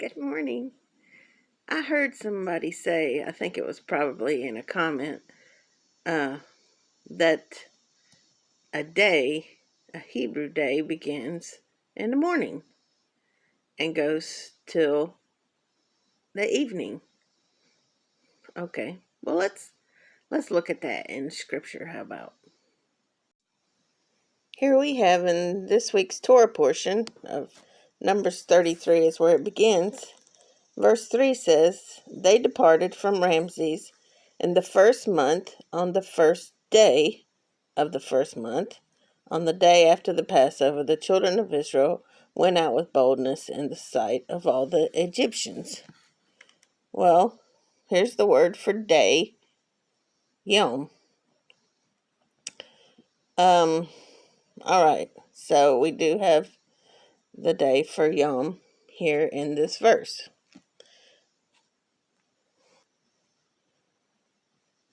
Good morning. I heard somebody say, I think it was probably in a comment, that a Hebrew day, begins in the morning and goes till the evening. Okay, well let's look at that in Scripture. How about? Here we have in this week's Torah portion of Numbers 33 is where it begins. Verse 3 says, "They departed from Ramses in the first month, on the first day of the first month, on the day after the Passover. The children of Israel went out with boldness in the sight of all the Egyptians." Well, here's the word for day, yom. All right, so we do have the day for yom here in this verse.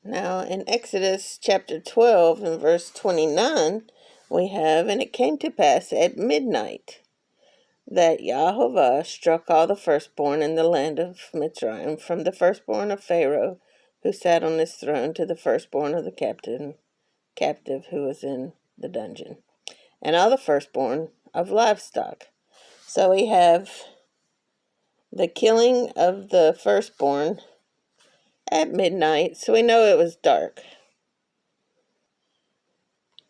Now, in Exodus chapter 12 and verse 29, we have, "And it came to pass at midnight that Yahovah struck all the firstborn in the land of Mitzrayim, from the firstborn of Pharaoh, who sat on his throne, to the firstborn of the captive who was in the dungeon, and all the firstborn of livestock." So we have the killing of the firstborn at midnight, so we know it was dark.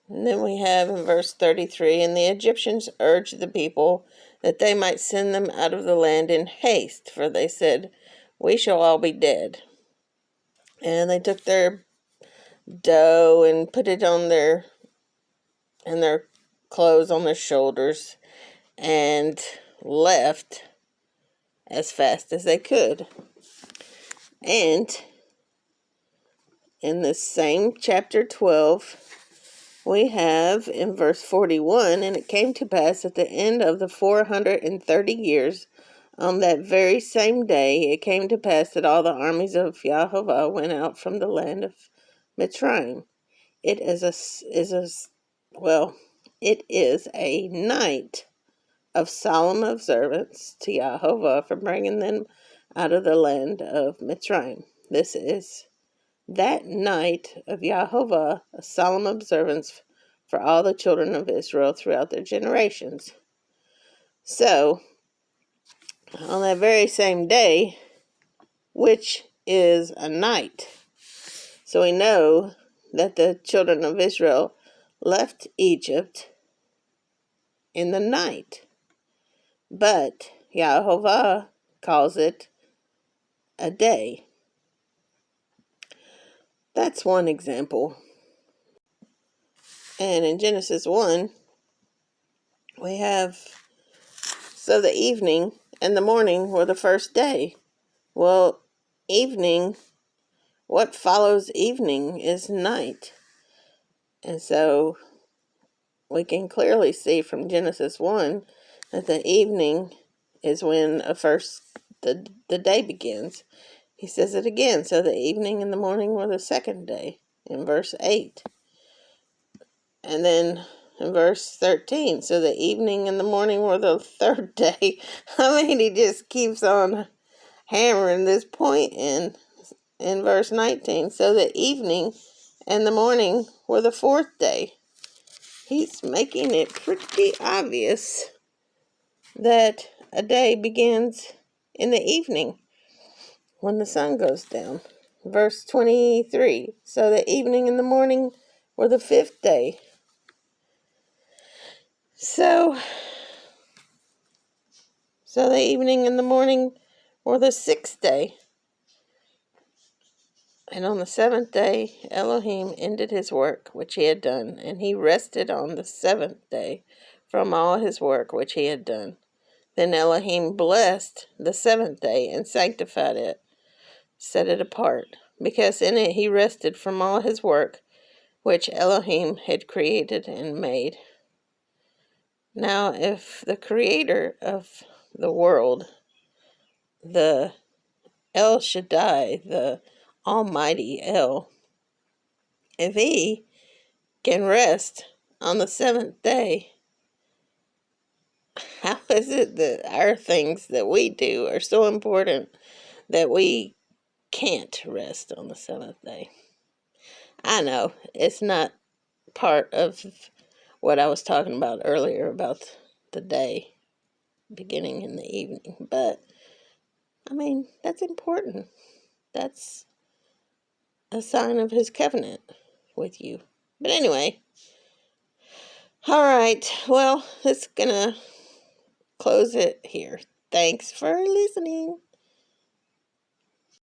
And then we have in verse 33, "And the Egyptians urged the people that they might send them out of the land in haste, for they said, we shall all be dead. And they took their dough and put it on their clothes on their shoulders and left as fast as they could." And in this same chapter 12, we have in verse 41, "And it came to pass at the end of the 430 years, on that very same day, it came to pass that all the armies of Yahovah went out from the land of Mitzrayim." It is a night of solemn observance to Yahovah for bringing them out of the land of Mitzrayim. This is that night of Yahovah, a solemn observance for all the children of Israel throughout their generations. So, on that very same day, which is a night, so we know that the children of Israel left Egypt in the night, but Yahovah calls it a day. That's one example. And in Genesis 1, we have, "So the evening and the morning were the first day." Well, evening, what follows evening is night. And so we can clearly see from Genesis 1 that the evening is when the day begins. He says it again, "So the evening and the morning were the second day," in verse 8. And then in verse 13, "So the evening and the morning were the third day." I mean, he just keeps on hammering this point in verse 19. "So the evening and the morning were the fourth day." He's making it pretty obvious that a day begins in the evening when the sun goes down. Verse 23, "So the evening and the morning were the fifth day." So the evening and the morning were the sixth day. "And on the seventh day, Elohim ended his work which he had done, and he rested on the seventh day from all his work which he had done. Then Elohim blessed the seventh day and sanctified it, set it apart, because in it he rested from all his work which Elohim had created and made." Now, if the creator of the world, the El Shaddai, the Almighty El, if he can rest on the seventh day, how is it that our things that we do are so important that we can't rest on the seventh day? I know it's not part of what I was talking about earlier about the day beginning in the evening, but I mean, that's important. That's a sign of his covenant with you. But anyway, all right. Well, it's gonna close it here. Thanks for listening.